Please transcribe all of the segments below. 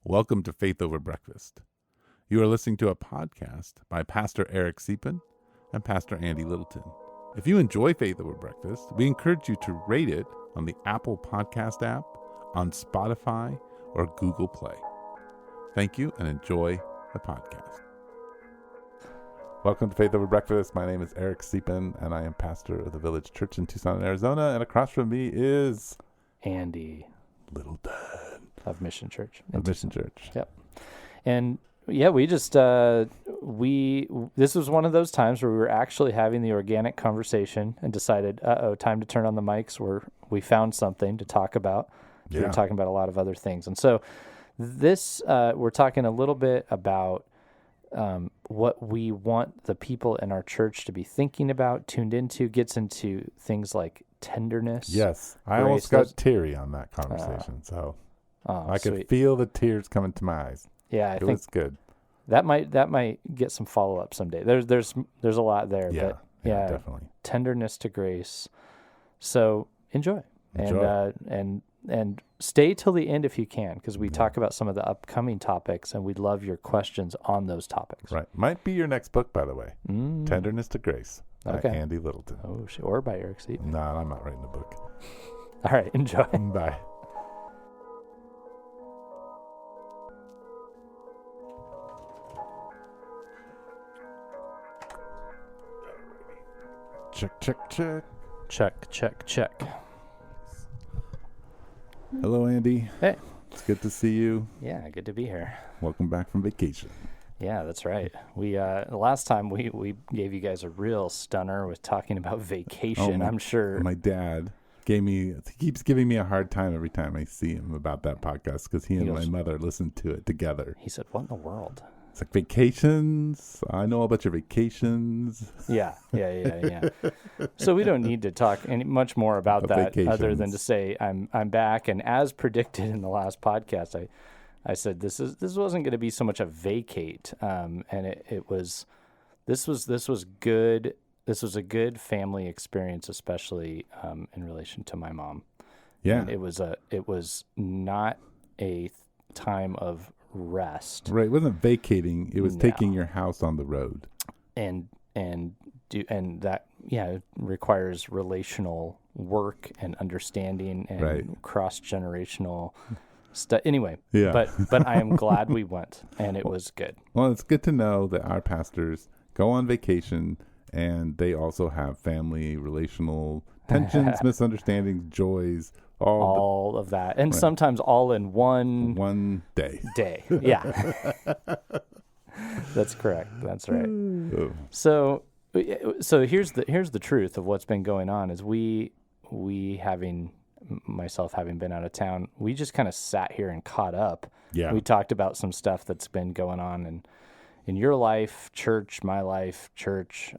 Welcome to Faith Over Breakfast. You are listening to a podcast by Pastor Eric Deepen and Pastor Andy Littleton. If you enjoy Faith Over Breakfast, we encourage you to rate it on the Apple Podcast app, on Spotify, or Google Play. Thank you and enjoy the podcast. Welcome to Faith Over Breakfast. My name is Eric Deepen, and I am pastor of the Village Church in Tucson, Arizona. And across from me is Andy Littleton of Mission Church. of Mission Church. Yep. And yeah, we just this was one of those times where we were actually having the organic conversation and decided, time to turn on the mics. We found something to talk about. We were talking about a lot of other things, and so this we're talking a little bit about what we want the people in our church to be thinking about, tuned into, gets into things like tenderness. Yes, I almost got teary on that conversation, so I could feel the tears coming to my eyes. Yeah, I think it's good. That might get some follow up someday. There's a lot there. Yeah, but definitely. Tenderness to grace. So enjoy. And stay till the end if you can, because we talk about some of the upcoming topics, and we'd love your questions on those topics. Right, might be your next book, by the way. Tenderness to Grace by Andy Littleton. Oh, or by Eric Deepen. No, I'm not writing a book. All right, enjoy. Bye. Check. Hello, Andy. Hey. It's good to see you. Yeah, good to be here. Welcome back from vacation. Yeah, that's right. We the last time we gave you guys a real stunner with talking about vacation. I'm sure my dad keeps giving me a hard time every time I see him about that podcast, because he and my mother listened to it together. He said, "What in the world?" It's like, vacations. I know about your vacations. Yeah. So we don't need to talk much more about that, other than to say I'm back. And as predicted in the last podcast, I said this wasn't going to be so much a vacate, and this was good. This was a good family experience, especially in relation to my mom. Yeah, and it was not a time of rest. Right, it wasn't vacating. It was taking your house on the road, and that it requires relational work and understanding and cross-generational stuff. Anyway, but I am glad we went, and it was good. Well, it's good to know that our pastors go on vacation, and they also have family, relational tensions, misunderstandings, joys, all of that, and sometimes all in one day. Yeah. That's correct. That's right. Oh. So here's the truth of what's been going on is we myself having been out of town, we just kind of sat here and caught up. Yeah. We talked about some stuff that's been going on in your life, church, my life, church,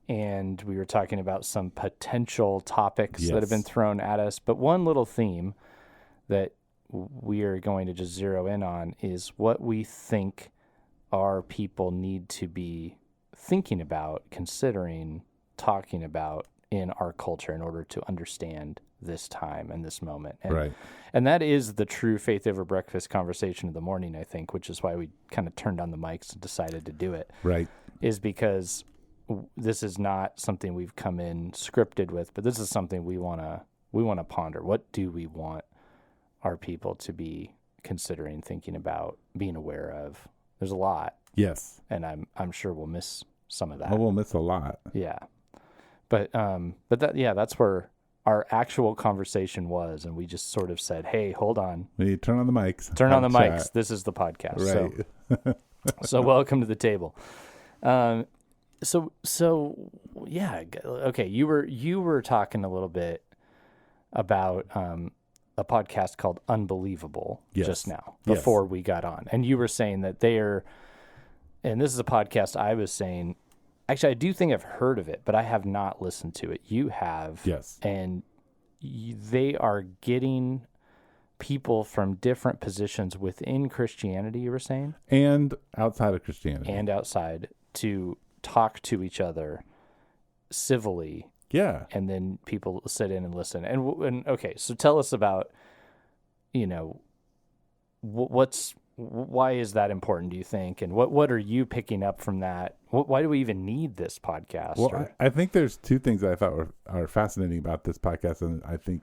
and we were talking about some potential topics that have been thrown at us. But one little theme that we are going to just zero in on is what we think our people need to be thinking about, considering, talking about in our culture in order to understand this time and this moment. And that is the true Faith Over Breakfast conversation of the morning, I think, which is why we kind of turned on the mics and decided to do it. Right. Is because this is not something we've come in scripted with, but this is something we want to ponder. What do we want our people to be considering, thinking about, being aware of? There's a lot. Yes. And I'm sure we'll miss some of that. Oh, we'll miss a lot. Yeah. But that's where our actual conversation was, and we just sort of said, "Hey, hold on. We need to turn on the mics. Turn on the mics. This is the podcast." Right. So welcome to the table. So yeah, okay. You were talking a little bit about a podcast called Unbelievable just now before we got on, and you were saying that and this is a podcast I was saying. Actually, I do think I've heard of it, but I have not listened to it. You have, yes, and they are getting people from different positions within Christianity. You were saying, and outside of Christianity, to talk to each other civilly. Yeah. And then people sit in and listen. And okay, so tell us about, why is that important, do you think? And what are you picking up from that? Why do we even need this podcast? Well, I think there's two things that I thought are fascinating about this podcast, and I think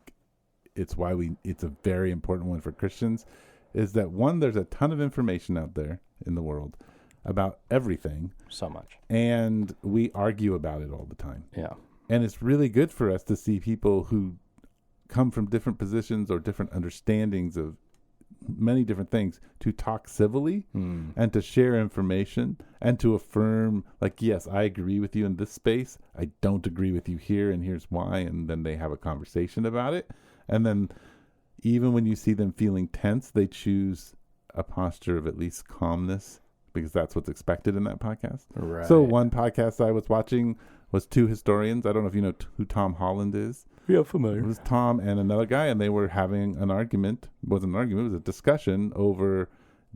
it's why it's a very important one for Christians, is that one, there's a ton of information out there in the world about everything. So much. And we argue about it all the time. Yeah. And it's really good for us to see people who come from different positions or different understandings of many different things to talk civilly and to share information and to affirm, like, yes, I agree with you in this space. I don't agree with you here, and here's why. And then they have a conversation about it. And then even when you see them feeling tense, they choose a posture of at least calmness, because that's what's expected in that podcast. Right. So one podcast I was watching was two historians. I don't know if you know who Tom Holland is. Yeah, familiar. It was Tom and another guy, and they were having an argument. It wasn't an argument. It was a discussion over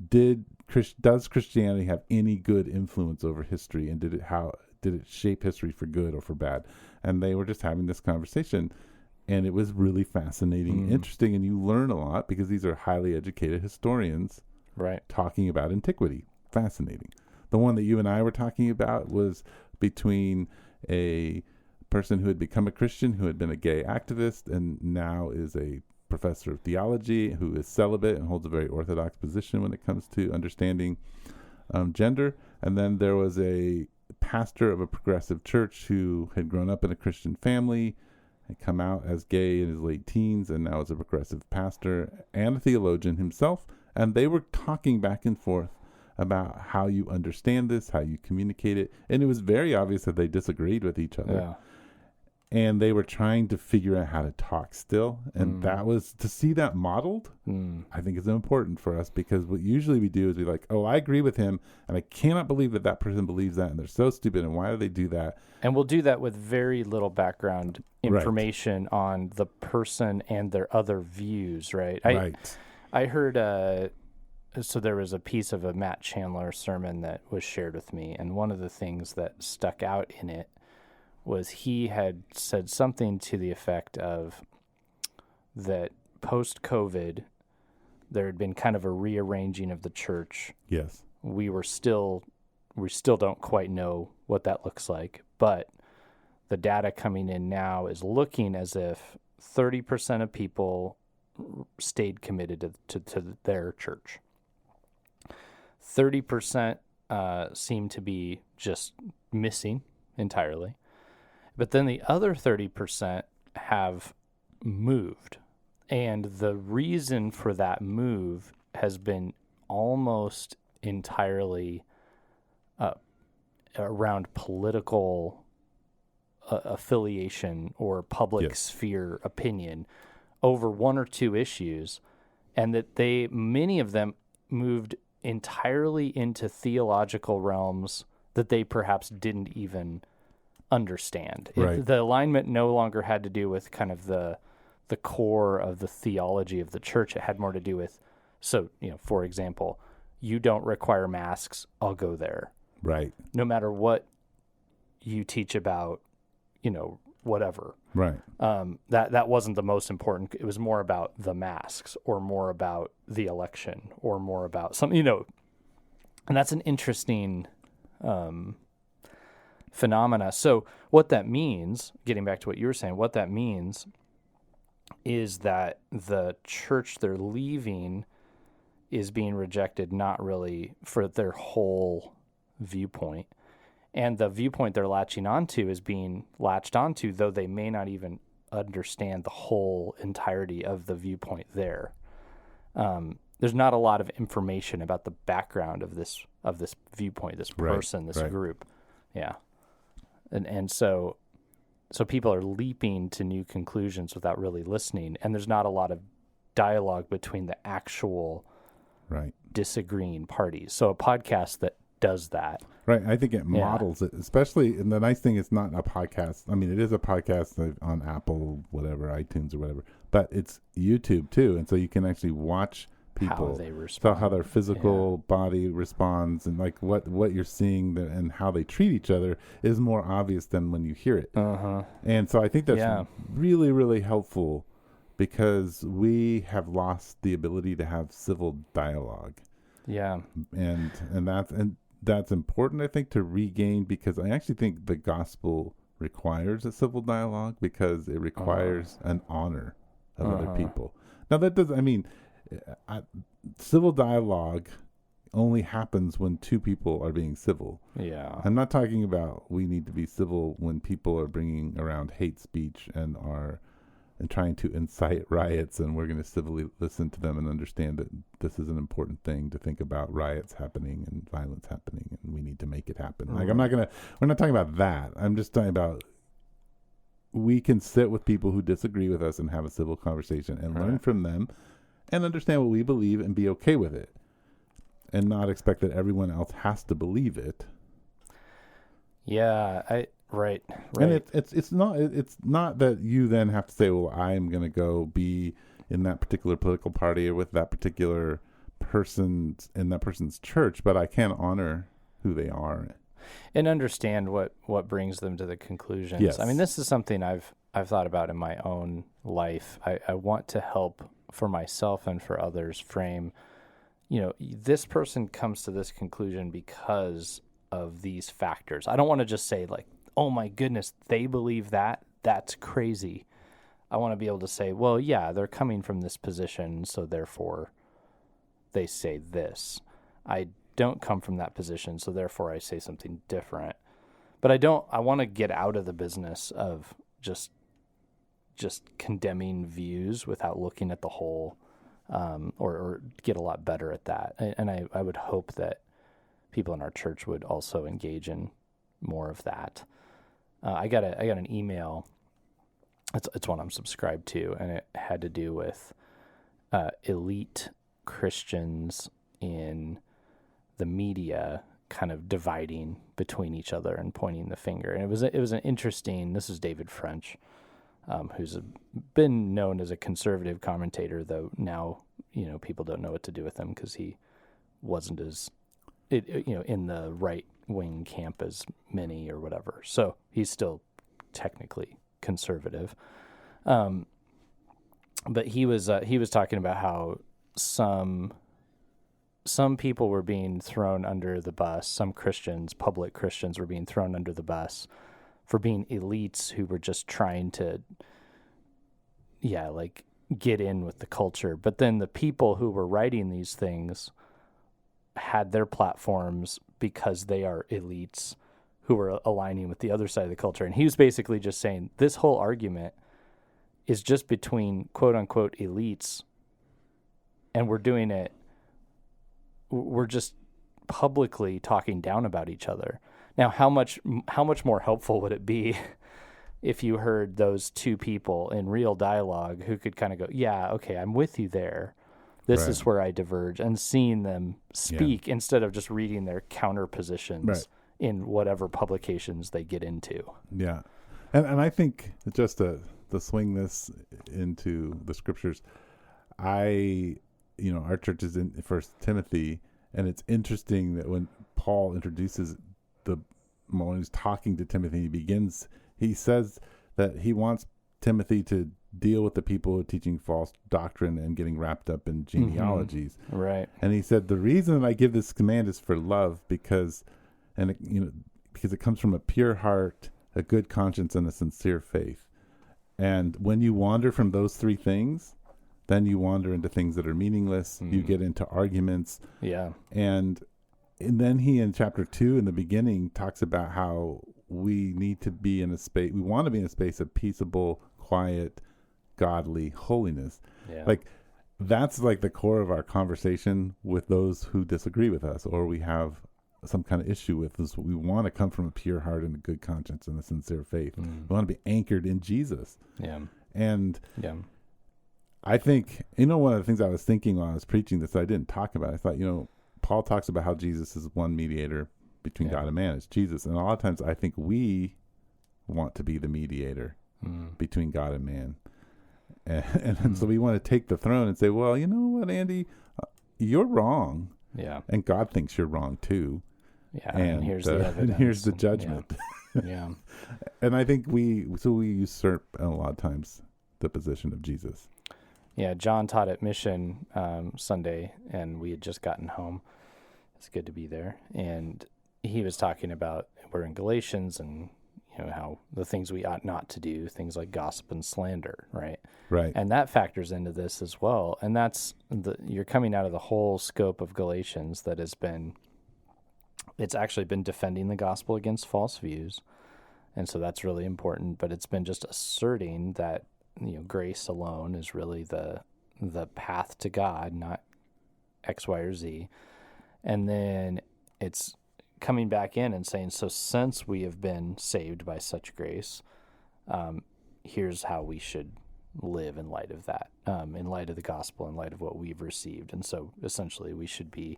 does Christianity have any good influence over history, and did it shape history for good or for bad? And they were just having this conversation, and it was really fascinating, interesting, and you learn a lot because these are highly educated historians, right, talking about antiquity. Fascinating. The one that you and I were talking about was between a person who had become a Christian, who had been a gay activist, and now is a professor of theology, who is celibate and holds a very orthodox position when it comes to understanding gender. And then there was a pastor of a progressive church who had grown up in a Christian family, had come out as gay in his late teens, and now is a progressive pastor and a theologian himself. And they were talking back and forth about how you understand this, how you communicate it. And it was very obvious that they disagreed with each other. Yeah. And they were trying to figure out how to talk still. And that was, to see that modeled, I think is important for us, because what usually we do is we like, oh, I agree with him, and I cannot believe that that person believes that, and they're so stupid, and why do they do that? And we'll do that with very little background information on the person and their other views, right? I heard, so there was a piece of a Matt Chandler sermon that was shared with me, and one of the things that stuck out in it was he had said something to the effect of that post-COVID, there had been kind of a rearranging of the church. Yes. We still don't quite know what that looks like, but the data coming in now is looking as if 30% of people stayed committed to their church. 30% seem to be just missing entirely. But then the other 30% have moved. And the reason for that move has been almost entirely around political affiliation or public sphere opinion over one or two issues, and that many of them moved entirely into theological realms that they perhaps didn't even understand. Right. The alignment no longer had to do with kind of the core of the theology of the church. It had more to do with, so, for example, you don't require masks, I'll go there. Right. No matter what you teach about, whatever. Right. That wasn't the most important. It was more about the masks, or more about the election, or more about something, and that's an interesting phenomena. So what that means, getting back to what you were saying, what that means is that the church they're leaving is being rejected, not really for their whole viewpoint. And the viewpoint they're latching onto is being latched onto, though they may not even understand the whole entirety of the viewpoint there. There's not a lot of information about the background of this viewpoint, this person, this group. Yeah. And so people are leaping to new conclusions without really listening, and there's not a lot of dialogue between the actual disagreeing parties. So a podcast that does that. Right. I think it models it, especially, and the nice thing is not a podcast. I mean, it is a podcast on Apple, whatever, iTunes or whatever, but it's YouTube too. And so you can actually watch people, how they respond, so how their physical body responds, and like what you're seeing and how they treat each other is more obvious than when you hear it. And so I think that's really, really helpful because we have lost the ability to have civil dialogue. Yeah. And that's important, I think, to regain, because I actually think the gospel requires a civil dialogue because it requires an honor of other people. Now that does, I mean, civil dialogue only happens when two people are being civil. Yeah. I'm not talking about we need to be civil when people are bringing around hate speech and trying to incite riots, and we're going to civilly listen to them and understand that this is an important thing to think about, riots happening and violence happening, and we need to make it happen. Like, we're not talking about that. I'm just talking about we can sit with people who disagree with us and have a civil conversation and learn from them and understand what we believe and be okay with it, and not expect that everyone else has to believe it. Yeah, Right. And it's not that you then have to say, well, I'm going to go be in that particular political party or with that particular person in that person's church, but I can honor who they are and understand what brings them to the conclusions. Yes. I mean, this is something I've thought about in my own life. I want to help for myself and for others frame, this person comes to this conclusion because of these factors. I don't want to just say like, oh my goodness, they believe that? That's crazy. I want to be able to say, well, yeah, they're coming from this position, so therefore they say this. I don't come from that position, so therefore I say something different. But I want to get out of the business of just condemning views without looking at the whole, or get a lot better at that. And I would hope that people in our church would also engage in more of that. I got an email. It's one I'm subscribed to, and it had to do with elite Christians in the media kind of dividing between each other and pointing the finger. And it was an interesting. This is David French, who's been known as a conservative commentator, though now people don't know what to do with him because he wasn't as in the right wing camp as many or whatever. So he's still technically conservative. But he was talking about how some people were being thrown under the bus. Some Christians, public Christians, were being thrown under the bus for being elites who were just trying to, get in with the culture. But then the people who were writing these things had their platforms because they are elites who were aligning with the other side of the culture. And he was basically just saying this whole argument is just between quote unquote elites, and we're just publicly talking down about each other. Now, how much more helpful would it be if you heard those two people in real dialogue who could kind of go, yeah, okay, I'm with you there. This is where I diverge, and seeing them speak instead of just reading their counter positions in whatever publications they get into. Yeah. And I think just to swing this into the scriptures, our church is in 1 Timothy, and it's interesting that when Paul introduces when he's talking to Timothy, he says that he wants Timothy to deal with the people who are teaching false doctrine and getting wrapped up in genealogies. Mm-hmm. Right. And he said, the reason I give this command is for love, because it comes from a pure heart, a good conscience, and a sincere faith. And when you wander from those three things, then you wander into things that are meaningless. You get into arguments. Yeah. And then he, in chapter 2, in the beginning, talks about how we need to be in a space, we want to be in a space of peaceable, quiet, godly holiness. Yeah. That's the core of our conversation with those who disagree with us or we have some kind of issue with us. We want to come from a pure heart and a good conscience and a sincere faith. We want to be anchored in Jesus. Yeah. And I think, one of the things I was thinking while I was preaching this, I didn't talk about, I thought, Paul talks about how Jesus is one mediator between God and man. It's Jesus. And a lot of times I think we want to be the mediator between God and man. And so we want to take the throne and say, well, you know what, Andy, you're wrong. Yeah. And God thinks you're wrong too. Yeah. And here's the evidence. And here's the judgment. Yeah. And I think we usurp a lot of times the position of Jesus. Yeah, John taught at Mission Sunday, and we had just gotten home. It's good to be there. And he was talking about, we're in Galatians, and how the things we ought not to do, things like gossip and slander, right? Right. And that factors into this as well. And that's you're coming out of the whole scope of Galatians that it's actually been defending the gospel against false views. And so that's really important, but it's been just asserting that, grace alone is really the path to God, not X, Y, or Z. And then it's coming back in and saying, so since we have been saved by such grace, here's how we should live in light of that, in light of the gospel, in light of what we've received. And so essentially we should be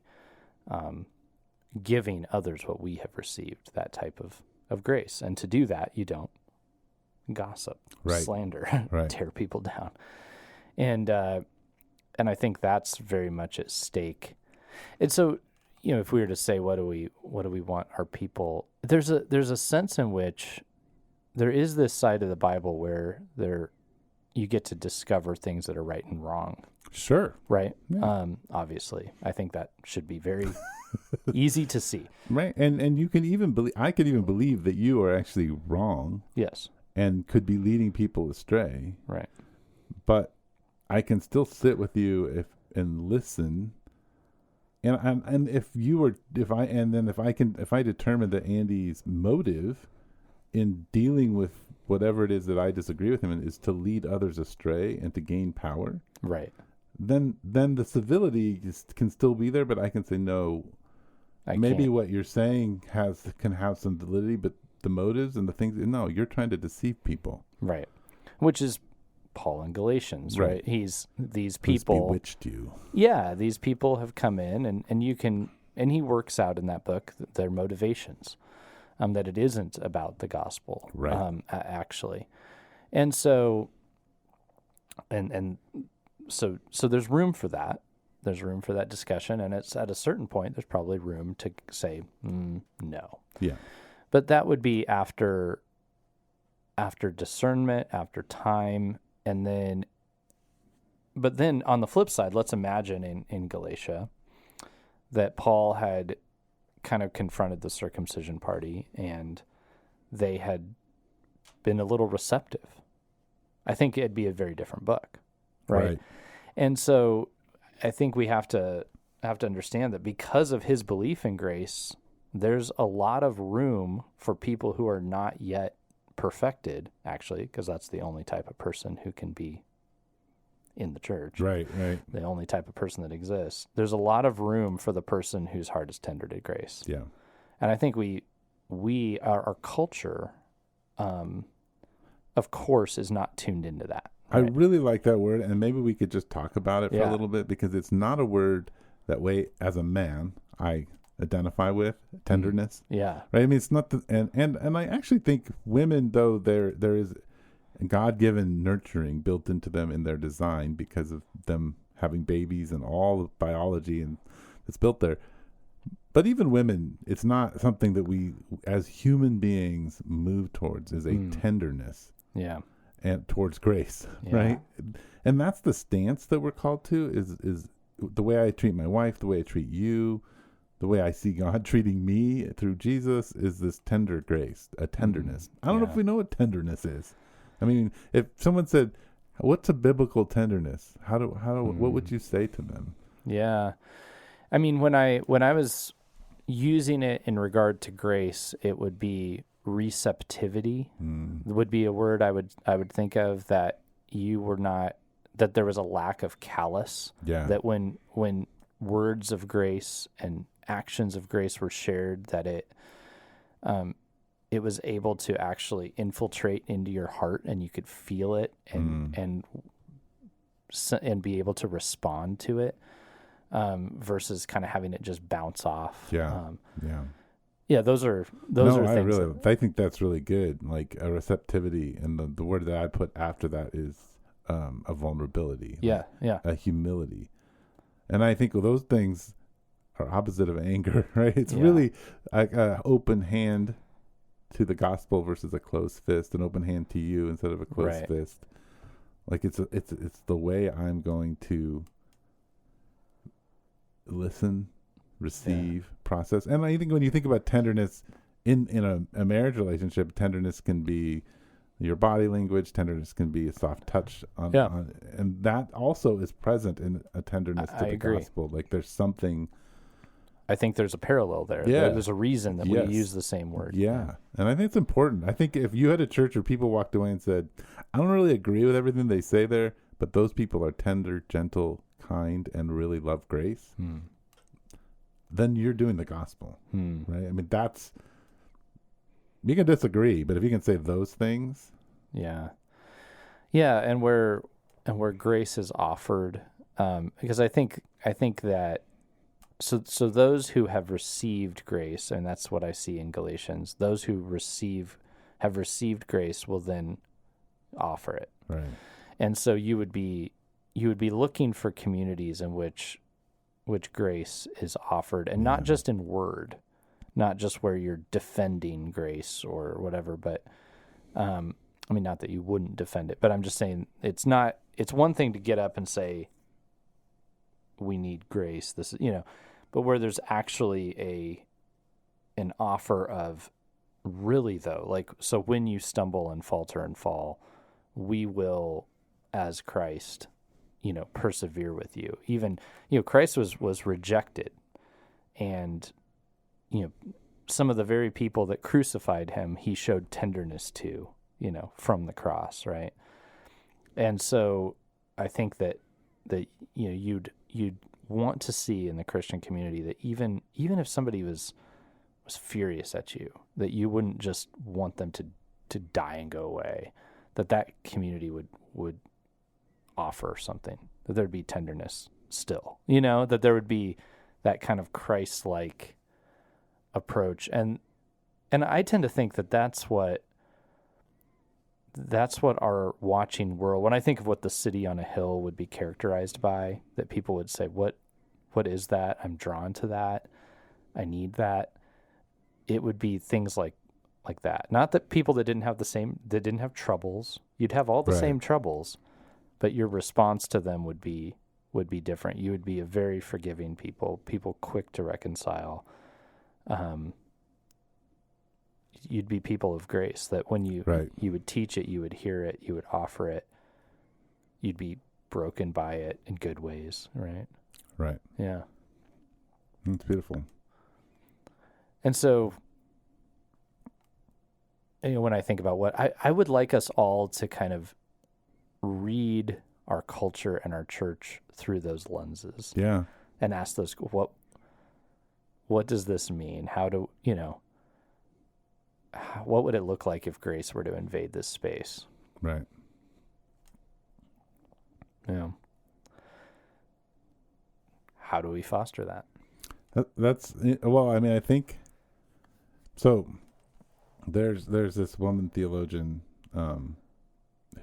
giving others what we have received, that type of grace. And to do that, you don't gossip, slander, tear people down. And I think that's very much at stake. And so, if we were to say, what do we want our people? There's a sense in which there is this side of the Bible where you get to discover things that are right and wrong. Sure. Right. Yeah. Obviously, I think that should be very easy to see. Right. And you can even I could even believe that you are actually wrong. Yes. And could be leading people astray. Right. But I can still sit with you and listen. And if I determine that Andy's motive in dealing with whatever it is that I disagree with him in is to lead others astray and to gain power, right? Then the civility can still be there, but I can say no. Maybe what you're saying can have some validity, but the motives and the things, no, you're trying to deceive people, right? Which is Paul in Galatians, right? These people who's bewitched you. Yeah, these people have come in, and he works out in that book their motivations, that it isn't about the gospel, right? Actually, and so, so there's room for that. There's room for that discussion, and it's at a certain point there's probably room to say no. Yeah, but that would be after discernment, after time. But then on the flip side, let's imagine in Galatia that Paul had kind of confronted the circumcision party and they had been a little receptive. I think it'd be a very different book, right? And so I think we have to understand that because of his belief in grace, there's a lot of room for people who are not yet perfected, actually, because that's the only type of person who can be in the church. Right. The only type of person that exists. There's a lot of room for the person whose heart is tender to grace. Yeah. And I think our culture, of course, is not tuned into that. Right? I really like that word, and maybe we could just talk about it for a little bit, because it's not a word that way as a man I identify with, tenderness. Yeah. Right. I mean, it's not and I actually think women, though, there is God-given nurturing built into them in their design because of them having babies and all of biology and it's built there. But even women, it's not something that we as human beings move towards, is a tenderness. Yeah. And towards grace, right? And that's the stance that we're called to, is the way I treat my wife, the way I treat you, the way I see God treating me through Jesus, is this tender grace, a tenderness. I don't know if we know what tenderness is. I mean, if someone said, "What's a biblical tenderness?" What would you say to them? Yeah, I mean, when I was using it in regard to grace, it would be receptivity. Would be a word I would think of, that you were not, that there was a lack of callous. Yeah. That when words of grace and actions of grace were shared, that it was able to actually infiltrate into your heart, and you could feel it and be able to respond to it, versus kind of having it just bounce off. Yeah. Those are things. I think that's really good. Like a receptivity, and the word that I put after that is a vulnerability. A humility. And I think those things are opposite of anger, right? It's really like an open hand to the gospel versus a closed fist, an open hand to you instead of a closed fist. Like it's the way I'm going to listen, receive, process. And I think when you think about tenderness in a marriage relationship, tenderness can be your body language. Tenderness can be a soft touch on, and that also is present in a tenderness to the gospel. Like there's something. I think there's a parallel there. Yeah. There's a reason that we use the same word. Yeah. And I think it's important. I think if you had a church where people walked away and said, I don't really agree with everything they say there, but those people are tender, gentle, kind, and really love grace, then you're doing the gospel, right? I mean, you can disagree, but if you can say those things. Yeah. Yeah. And where grace is offered, because I think that, So those who have received grace, and that's what I see in Galatians, those who have received grace will then offer it. Right. And so you would be looking for communities in which grace is offered, and not just in word, not just where you're defending grace or whatever, but I mean, not that you wouldn't defend it, but I'm just saying it's one thing to get up and say, we need grace. This is, but where there's actually an offer of really though, like, so when you stumble and falter and fall, we will, as Christ, persevere with you. Even, Christ was rejected, and, some of the very people that crucified him, he showed tenderness to, from the cross. Right. And so I think that you'd want to see in the Christian community that even if somebody was furious at you, that you wouldn't just want them to die and go away, that community would offer something, that there'd be tenderness still, that there would be that kind of Christ-like approach. And I tend to think that that's what our watching world, when I think of what the city on a hill would be characterized by, that people would say, what is that? I'm drawn to that. I need that. It would be things like that. Not that people that didn't have troubles, you'd have all the same troubles, but your response to them would be different. You would be a very forgiving people quick to reconcile. You'd be people of grace, that when you would teach it, you would hear it, you would offer it, you'd be broken by it in good ways, right? Right. Yeah. That's beautiful. And so, when I think about what I would like us all to kind of read our culture and our church through those lenses. Yeah. And ask those, what does this mean? How do, what would it look like if grace were to invade this space? Right. Yeah. How do we foster that? That's, well, I mean, I think, so there's this woman theologian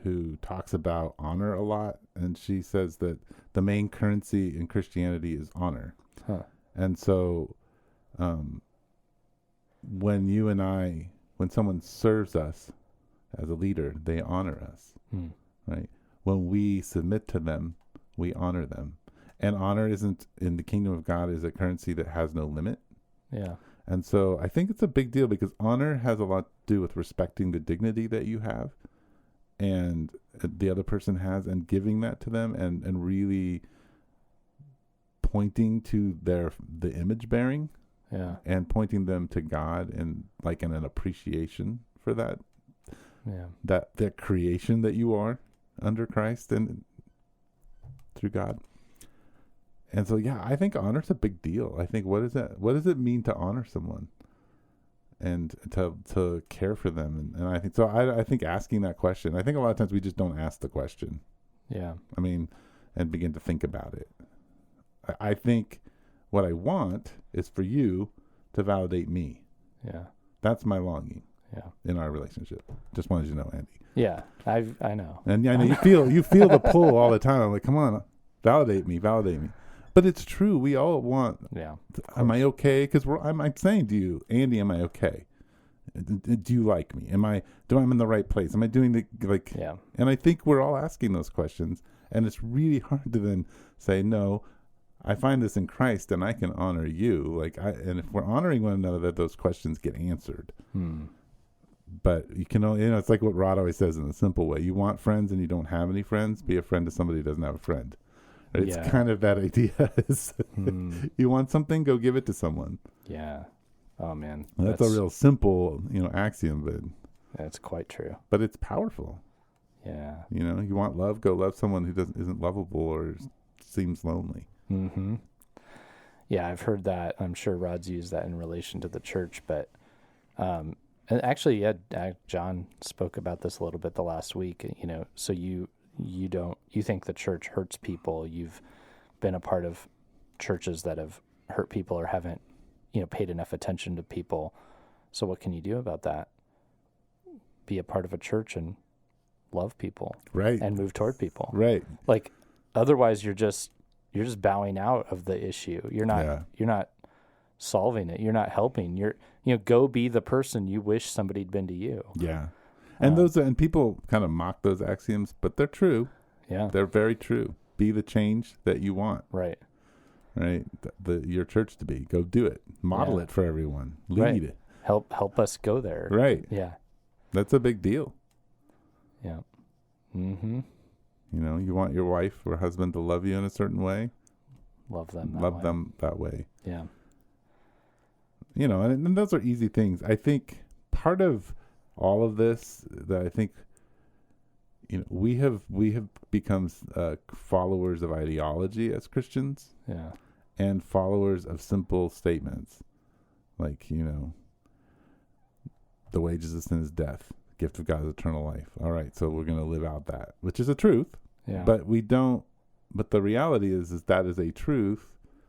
who talks about honor a lot, and she says that the main currency in Christianity is honor. Huh. And so when someone serves us as a leader, they honor us, right? When we submit to them, we honor them. And honor isn't, in the kingdom of God, is a currency that has no limit. Yeah. And so I think it's a big deal, because honor has a lot to do with respecting the dignity that you have and the other person has, and giving that to them, and really pointing to the image bearing. Yeah. And pointing them to God, and like in an appreciation for that. Yeah. That creation that you are under Christ and through God. And so, yeah, I think honor's a big deal. I think, what does it mean to honor someone and to care for them? And I think, so I think asking that question, I think a lot of times we just don't ask the question. Yeah. I mean, and begin to think about it. I think what I want is for you to validate me. Yeah. That's my longing. Yeah. In our relationship. Just wanted you to know, Andy. Yeah. I know. And yeah, I know you feel the pull all the time. I'm like, come on, validate me. But it's true. We all want. Yeah. Am I okay? Because I'm saying to you, Andy, am I okay? Do you like me? Do I'm in the right place? Am I doing Yeah. And I think we're all asking those questions, and it's really hard to then say, no, I find this in Christ and I can honor you. And if we're honoring one another, that those questions get answered. But you can only, it's like what Rod always says in a simple way. You want friends and you don't have any friends, be a friend to somebody who doesn't have a friend. It's kind of that idea. You want something, go give it to someone. Yeah. Oh man. That's a real simple, axiom, but that's quite true. But it's powerful. Yeah. You want love, go love someone who isn't lovable or seems lonely. Mm-hmm. Yeah, I've heard that. I'm sure Rod's used that in relation to the church, but and actually, John spoke about this a little bit the last week. So you think the church hurts people. You've been a part of churches that have hurt people or haven't, paid enough attention to people. So what can you do about that? Be a part of a church and love people, right? And move toward people, right? Otherwise, you're just bowing out of the issue. You're not solving it. You're not helping. Go be the person you wish somebody'd been to you. Yeah. And people kind of mock those axioms, but they're true. Yeah. They're very true. Be the change that you want. Right. Right. Your church to be. Go do it. Model it for everyone. Lead it. Help us go there. Right. Yeah. That's a big deal. Yeah. Mm-hmm. You want your wife or husband to love you in a certain way. Love them that way. Yeah. And those are easy things. I think part of all of this that I think, we have become followers of ideology as Christians. Yeah. And followers of simple statements. Like, the wages of sin is death. Gift of God is eternal life. All right, so we're going to live out that, which is a truth. Yeah. But the reality is that is a truth.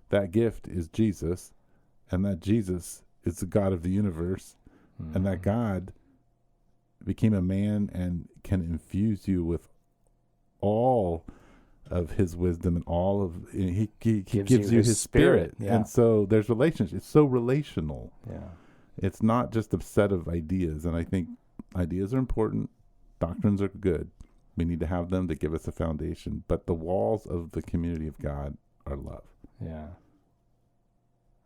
That gift is Jesus, and that Jesus is the God of the universe, and that God became a man and can infuse you with all of his wisdom and all of he gives you his spirit. Yeah. And so there's relationship. It's so relational. Yeah. It's not just a set of ideas, and I think ideas are important. Doctrines are good. We need to have them to give us a foundation. But the walls of the community of God are love. Yeah.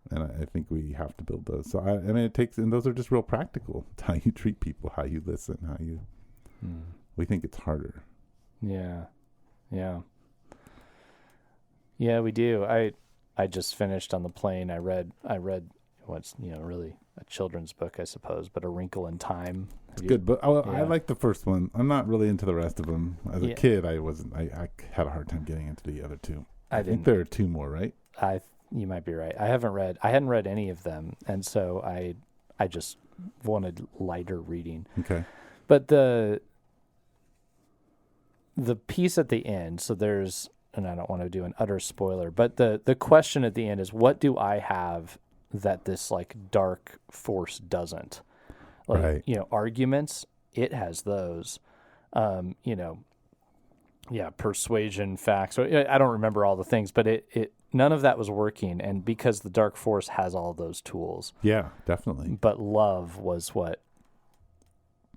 And I think we have to build those. So it takes, and those are just real practical. It's how you treat people, how you listen, we think it's harder. Yeah. Yeah. Yeah, we do. I just finished on the plane. I read what's, really a children's book, I suppose, but A Wrinkle in Time. It's good book. I like the first one. I'm not really into the rest of them. As a kid, I wasn't. I had a hard time getting into the other two. I think there are two more, right? You might be right. I hadn't read any of them, and so I just wanted lighter reading. Okay. But the piece at the end, so there's, and I don't want to do an utter spoiler, but the question at the end is, what do I have that this dark force doesn't? Right. Arguments, it has those. Persuasion, facts. I don't remember all the things, but it none of that was working, and because the dark force has all those tools. Yeah, definitely. But love was what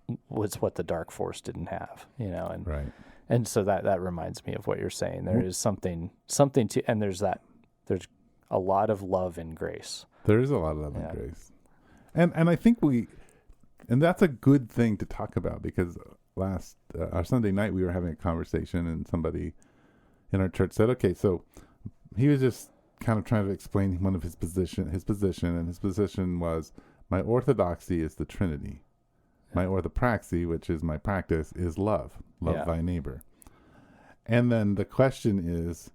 the dark force didn't have, and right. And so that reminds me of what you're saying. There is something to, and there's a lot of love and grace. There is a lot of love and grace. And I think and that's a good thing to talk about, because our Sunday night we were having a conversation, and somebody in our church said, okay, so he was just kind of trying to explain one of his position, and his position was, my orthodoxy is the Trinity. My orthopraxy, which is my practice, is love. Love thy neighbor. And then the question is,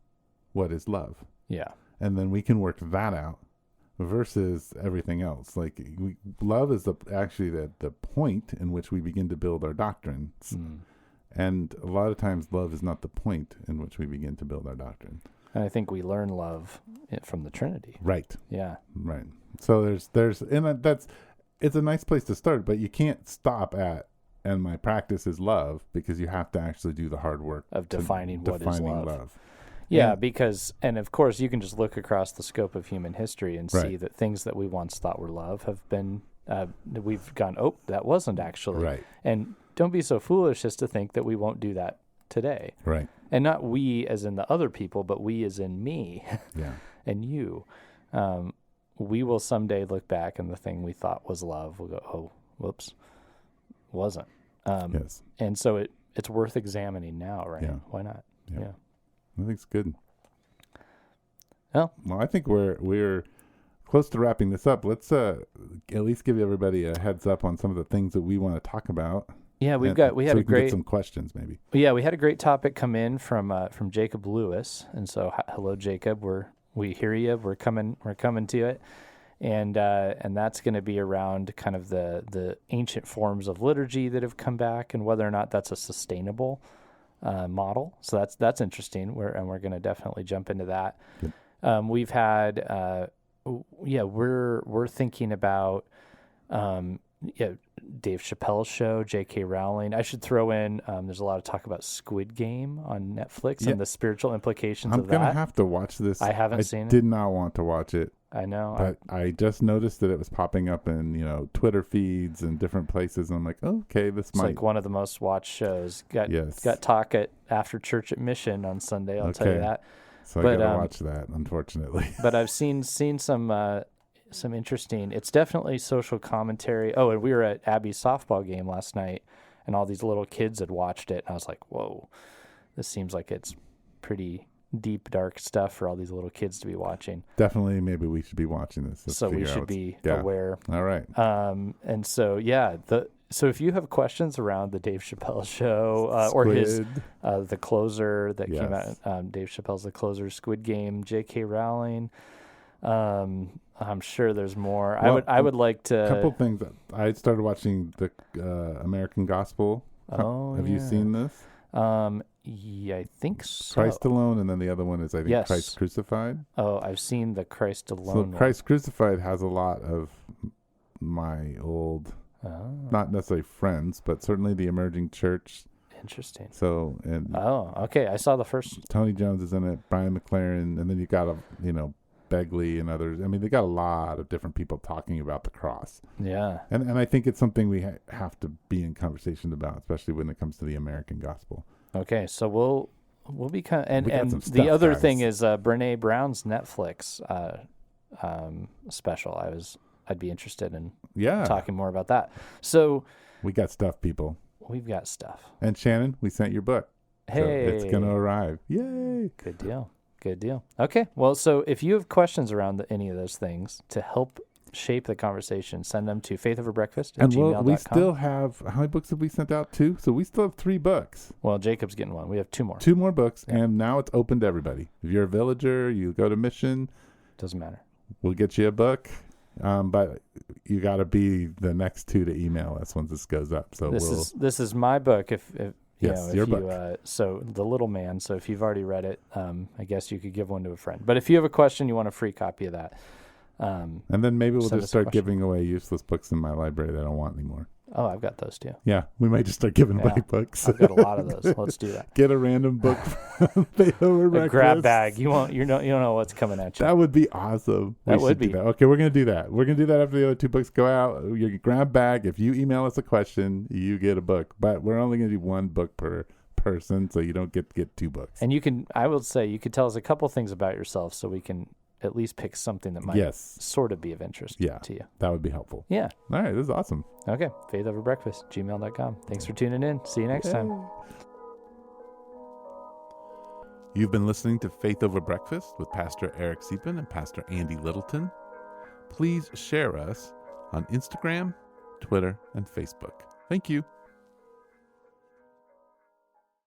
what is love? Yeah. And then we can work that out versus everything else. Love is actually the point in which we begin to build our doctrines. And a lot of times love is not the point in which we begin to build our doctrine. And I think we learn love from the Trinity. Right. Yeah. Right. So it's a nice place to start, but you can't stop at, and my practice is love, because you have to actually do the hard work of defining what is love. Yeah, because, and of course, you can just look across the scope of human history and see that things that we once thought were love have been we've gone, oh, that wasn't actually. Right. And don't be so foolish as to think that we won't do that today. Right. And not we as in the other people, but we as in me Yeah. and you. We will someday look back and the thing we thought was love will go, oh, whoops, wasn't. Yes. And so it's worth examining now, right? Yeah. Why not? Yeah. Yeah. I think it's good. Well, I think we're close to wrapping this up. Let's at least give everybody a heads up on some of the things that we want to talk about. yeah, we had so a we can great get some questions maybe. Yeah, we had a great topic come in from Jacob Lewis, and so hello, Jacob. We hear you. We're coming to it, and that's going to be around kind of the ancient forms of liturgy that have come back, and whether or not that's a sustainable model. So that's interesting. We're going to definitely jump into that. Yep. We've had we're thinking about. Dave Chappelle's show, J.K. Rowling. I should throw in, there's a lot of talk about Squid Game on Netflix and the spiritual implications of that. I'm going to have to watch this. I haven't seen it. I did not want to watch it. I know. But I just noticed that it was popping up in, Twitter feeds and different places. And I'm like, okay, this might. It's like one of the most watched shows. Got talk after church at Mission on Sunday, I'll tell you that. So I got to watch that, unfortunately. But I've seen some interesting, it's definitely social commentary. Oh, and we were at Abby's softball game last night, and all these little kids had watched it, and I was like, whoa, this seems like it's pretty deep, dark stuff for all these little kids to be watching. Definitely, maybe we should be watching this. So we should be aware. All right. And so, so if you have questions around the Dave Chappelle show or his The Closer that came out, Dave Chappelle's The Closer, Squid Game, J.K. Rowling, I'm sure there's more. Well, I would like to. A couple things. I started watching the American Gospel. Have you seen this? Yeah, I think so. Christ Alone, and then the other one is, I think, Christ Crucified. Oh, I've seen the Christ Alone. So Christ Crucified has a lot of my old, not necessarily friends, but certainly the emerging church. Interesting. So, okay. I saw the first. Tony Jones is in it, Brian McLaren, and then you got Begley and others. I mean, they got a lot of different people talking about the cross. Yeah. And I think it's something we have to be in conversation about, especially when it comes to the American gospel. Okay, so we'll be kind of, and the other thing is Brene Brown's Netflix special. I'd be interested in talking more about that. So we got stuff, people. We've got stuff. And Shannon, we sent your book. Hey, so it's gonna arrive. Yay! Good deal. Good deal. Okay. Well, so if you have questions around any of those things to help shape the conversation, send them to faithoverbreakfast@gmail.com. And we still have, how many books have we sent out? 2? So we still have 3 books. Well, Jacob's getting one. We have 2 more. 2 more books, and now it's open to everybody. If you're a villager, you go to Mission. Doesn't matter. We'll get you a book. But you got to be the next 2 to email us once this goes up. So this is my book. If your book. So The Little Man. So if you've already read it, I guess you could give one to a friend. But if you have a question, you want a free copy of that. And then maybe we'll just start giving away useless books in my library that I don't want anymore. Oh, I've got those too. Yeah, we might just start giving away books. I've got a lot of those. Let's do that. Get a random book from a grab bag. You don't know what's coming at you. That would be awesome. That would be. Okay, we're gonna do that. We're gonna do that after the other 2 books go out. Your grab bag. If you email us a question, you get a book. But we're only gonna do 1 book per person, so you don't get 2 books. And I will say, you could tell us a couple things about yourself, so we can at least pick something that might sort of be of interest to you. That would be helpful. Yeah. All right, this is awesome. Okay. faithoverbreakfast@gmail.com. Thanks for tuning in. See you next time. You've been listening to Faith Over Breakfast with Pastor Eric Siepen and Pastor Andy Littleton. Please share us on Instagram, Twitter, and Facebook. Thank you.